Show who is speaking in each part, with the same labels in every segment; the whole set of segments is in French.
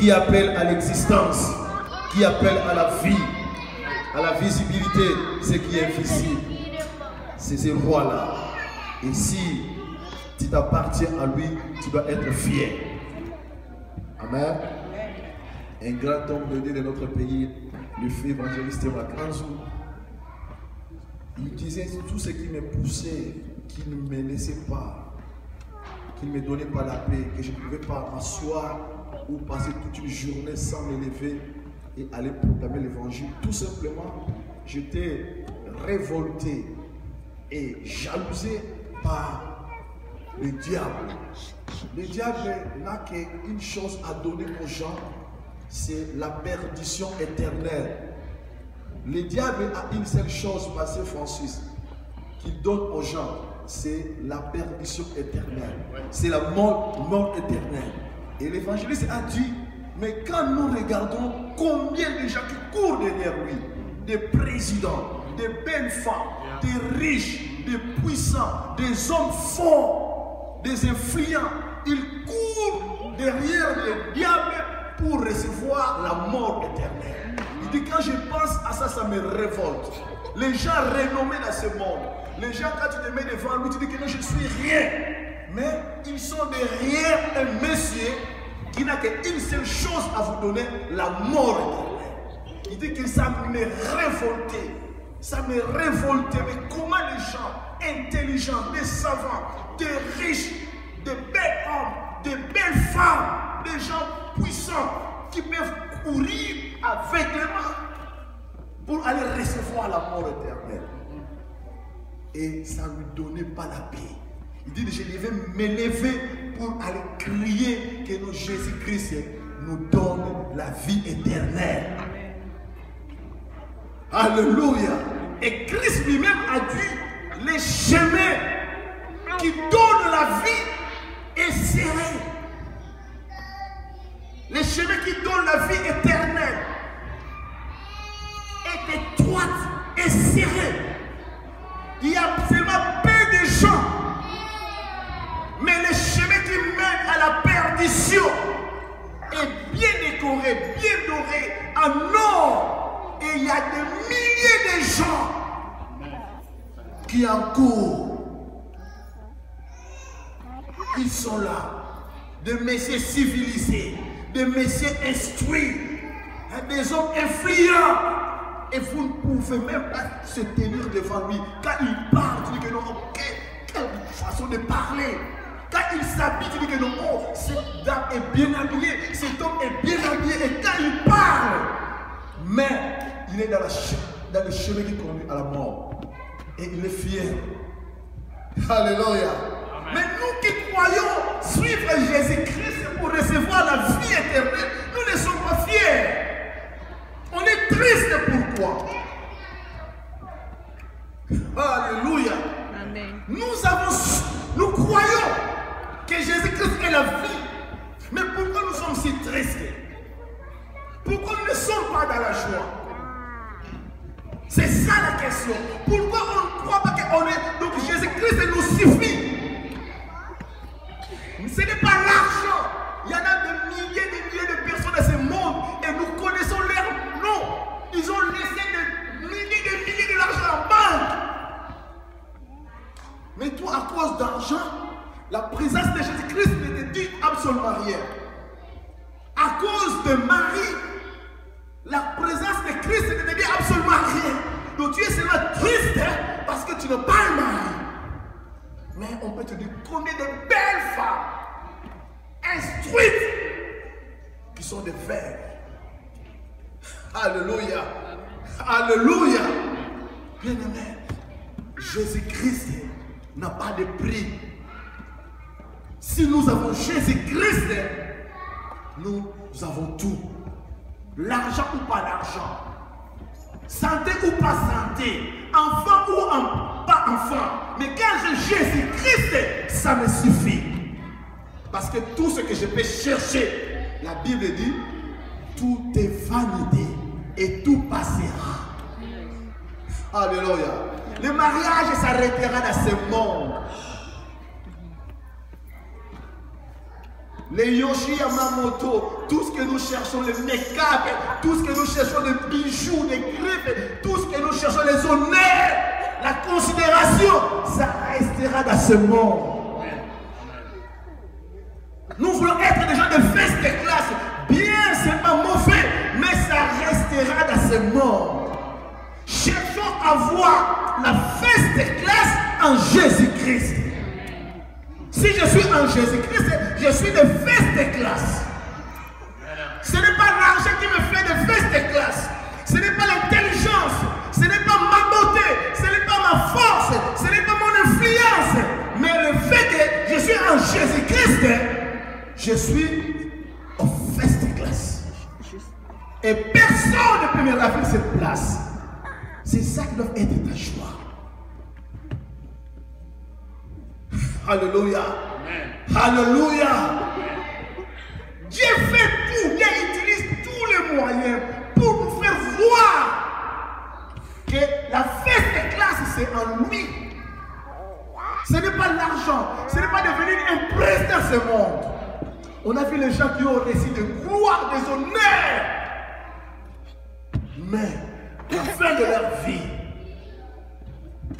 Speaker 1: qui appelle à l'existence, qui appelle à la vie, à la visibilité, ce qui est visible. C'est ce roi-là. Et si tu t'appartiens à lui, tu dois être fier. Amen. Un grand homme de Dieu de notre pays, le feu évangéliste Makanzou, il disait tout ce qui me poussait, qui ne me laissait pas, qui ne me donnait pas la paix, que je ne pouvais pas m'asseoir ou passer toute une journée sans me lever et aller proclamer l'évangile. Tout simplement, j'étais révolté et jalousé par le diable. Le diable n'a qu'une chose à donner aux gens, c'est la perdition éternelle. Le diable a une seule chose, Pasteur Francis, qu'il donne aux gens, c'est la perdition éternelle. C'est la mort éternelle. Et l'évangéliste a dit, mais quand nous regardons combien de gens qui courent derrière lui, des présidents, des belles femmes, des riches, des puissants, des hommes forts, des influents, ils courent derrière le diable pour recevoir la mort éternelle. Il dit, quand je pense à ça, ça me révolte. Les gens renommés dans ce monde, les gens, quand tu te mets devant lui, tu dis que non, je suis rien. Mais ils sont derrière un monsieur qui n'a qu'une seule chose à vous donner, la mort éternelle. Il dit que ça me révoltait. Ça me révoltait. Mais comment les gens intelligents, des savants, des riches, des belles hommes, des belles femmes, des gens puissants qui peuvent courir aveuglément pour aller recevoir la mort éternelle. Et ça ne lui donnait pas la paix. Il dit, je devais me lever pour aller crier que nous, Jésus-Christ nous donne la vie éternelle. Alléluia. Et Christ lui-même a dit, les chemins qui donnent la vie est serré. Les chemins qui donnent la vie éternelle est étroite et serrée. Il y a seulement peu de gens. Mais le chemin qui mène à la perdition est bien décoré, bien doré, en or. Et il y a des milliers de gens qui en courent. Ils sont là. Des messieurs civilisés, des messieurs instruits, des hommes influents. Et vous ne pouvez même pas se tenir devant lui. Quand il parle, tu dis que non, quelle façon de parler. Quand il s'habille, tu dis que non, oh, cette dame est bien habillée, cet homme est bien habillé. Et quand il parle, mais il est dans le chemin qui conduit à la mort. Et il est fier. Alléluia. Mais nous qui croyons suivre Jésus-Christ pour recevoir la vie éternelle, nous ne sommes pas fiers. On est triste. Pourquoi? Alléluia. Amen. Nous croyons que Jésus-Christ est la vie. Mais pourquoi nous sommes si tristes? Pourquoi nous ne sommes pas dans la joie? C'est ça la question. Pourquoi on ne croit pas qu'on est... Donc Jésus-Christ nous suffit. Ce n'est pas l'argent. Il y en a des milliers de personnes dans ce monde et nous connaissons leurs noms. Ils ont laissé des milliers de l'argent en banque. Mais toi, à cause d'argent, la présence de Jésus-Christ ne te dit absolument rien. À cause de Marie, la présence de Christ ne te dit absolument rien. Donc tu es seulement triste parce que tu n'as pas un mari. Mais on peut te dire combien de belles femmes instruites qui sont des vers. Alléluia. Alléluia. Bien-aimé, Jésus-Christ n'a pas de prix. Si nous avons Jésus-Christ, nous avons tout. L'argent ou pas l'argent. Santé ou pas santé. Enfant ou pas enfant. Mais quand j'ai Jésus-Christ, ça me suffit. Parce que tout ce que je peux chercher, la Bible dit, tout est vanité et tout passera. Alléluia. Le mariage s'arrêtera dans ce monde. Les Yoshi Yamamoto, tout ce que nous cherchons, le make-up, tout ce que nous cherchons, les bijoux, les griffes, tout ce que nous cherchons, les honneurs, la considération, ça restera dans ce monde. Nous voulons être des gens de first class. Bien, c'est pas mauvais, mais ça restera dans ce monde. Cherchons à voir la first class en Jésus-Christ. Si je suis en Jésus-Christ, je suis de first class. Ce n'est pas l'argent qui me fait de first class. Ce n'est pas l'intelligence. Ce n'est pas ma beauté. Ce n'est pas ma force. Ce n'est pas mon influence. Mais le fait que je suis en Jésus-Christ, je suis en first class. Et personne ne peut me rafler cette place. C'est ça qui doit être ta joie. Alléluia. Alléluia. Dieu fait tout. Dieu utilise tous les moyens pour nous faire voir que la first class, c'est en lui. Ce n'est pas l'argent. Ce n'est pas devenir un prince dans ce monde. On a vu les gens qui ont réussi de gloire, des honneurs. Mais, à la fin de leur vie,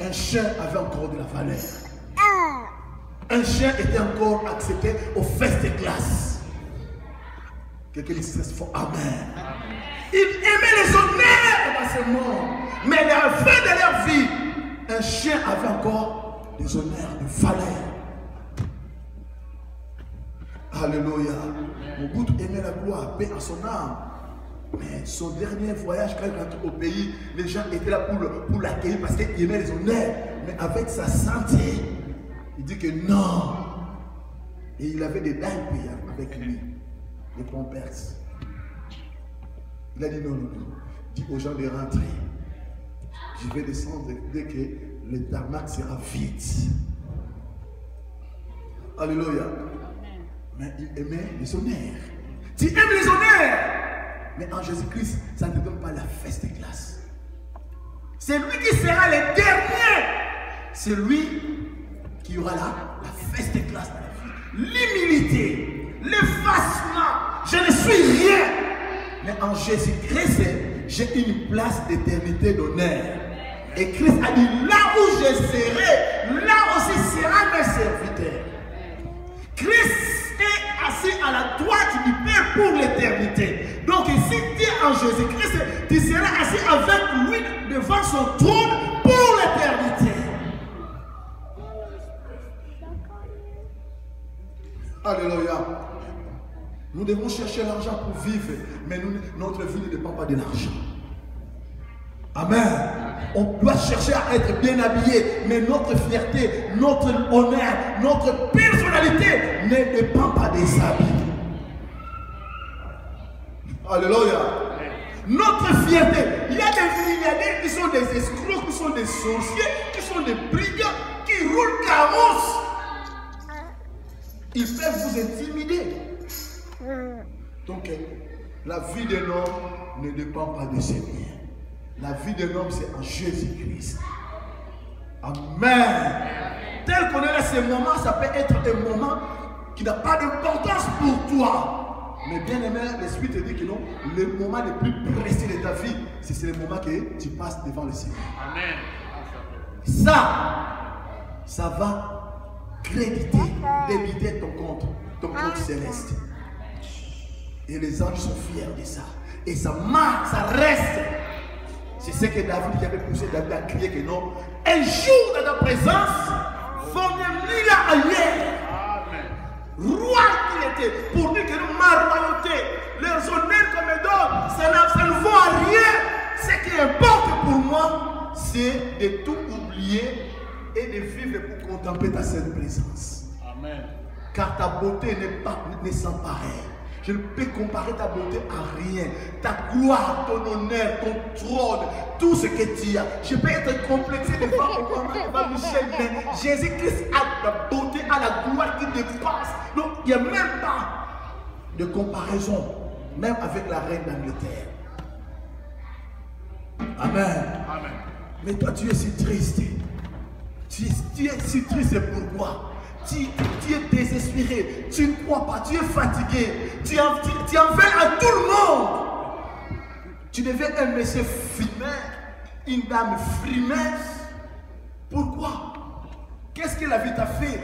Speaker 1: un chien avait encore de la valeur. Un chien était encore accepté au first class. Quelqu'un dit c'est fort. Amen. Ils aimaient les honneurs dans ce monde. Mais à la fin de leur vie, un chien avait encore des honneurs, de valeur. Alléluia. Mobutu aimait la gloire, paix à son âme. Mais son dernier voyage, quand il rentre au pays, les gens étaient là pour l'accueillir parce qu'il aimait les honneurs. Mais avec sa santé, il dit que non. Et il avait des dames avec lui, les pompers. Il a dit non, non, non. Il dit aux gens de rentrer. Je vais descendre dès que le tarmac sera vide. Alléluia. Mais il aimait les honneurs. Tu aimes les honneurs. Mais en Jésus-Christ, ça ne te donne pas la first class. C'est lui qui sera le dernier. C'est lui qui aura la first class dans la vie. L'humilité, l'effacement. Je ne suis rien. Mais en Jésus-Christ, j'ai une place d'éternité d'honneur. Et Christ a dit, là où je serai, là aussi sera mes serviteurs. Christ est assis à la droite du Père pour l'éternité. Donc si tu es en Jésus-Christ, tu seras assis avec lui devant son trône pour l'éternité. Alléluia. Nous devons chercher l'argent pour vivre, mais notre vie ne dépend pas de l'argent. Amen. On doit chercher à être bien habillé, mais notre fierté, notre honneur, notre personnalité ne dépend pas des habits. Alléluia. Notre fierté, il y a des milliardaires qui sont des escrocs, qui sont des sorciers, qui sont des brigands, qui roulent carrosse. Ils peuvent vous intimider. Donc, la vie d'un homme ne dépend pas de ses biens. La vie d'un homme, c'est en Jésus-Christ. Amen. Tel qu'on est là, ce moment, ça peut être un moment qui n'a pas d'importance pour toi. Mais bien aimé, l'Esprit te dit que non, le moment le plus précieux de ta vie, c'est le moment que tu passes devant le Seigneur. Amen. Ça va créditer, débiter ton compte céleste. Et les anges sont fiers de ça. Et ça marque, ça reste. C'est ce que David qui avait poussé David à crier que non. Un jour dans ta présence, vaut mieux mille ans ailleurs. Roi qu'il était, pour dire que ma royauté, leurs honneurs qu'on me donne, ça ne vaut à rien. Ce qui importe pour moi, c'est de tout oublier et de vivre pour contempler ta sainte présence. Amen. Car ta beauté n'est sans pareil. Je ne peux comparer ta beauté à rien. Ta gloire, ton honneur, ton trône, tout ce que tu as. Je peux être complexé devant Michel, mais Jésus-Christ a la beauté, a la gloire qui dépasse. Donc il n'y a même pas de comparaison, même avec la reine d'Angleterre. Amen. Amen. Mais toi, tu es si triste. Tu es si triste, pourquoi? Tu es désespéré, tu ne crois pas, tu es fatigué, tu en veux à tout le monde. Tu deviens un monsieur frimeur, une dame frimeuse. Pourquoi? Qu'est-ce que la vie t'a fait?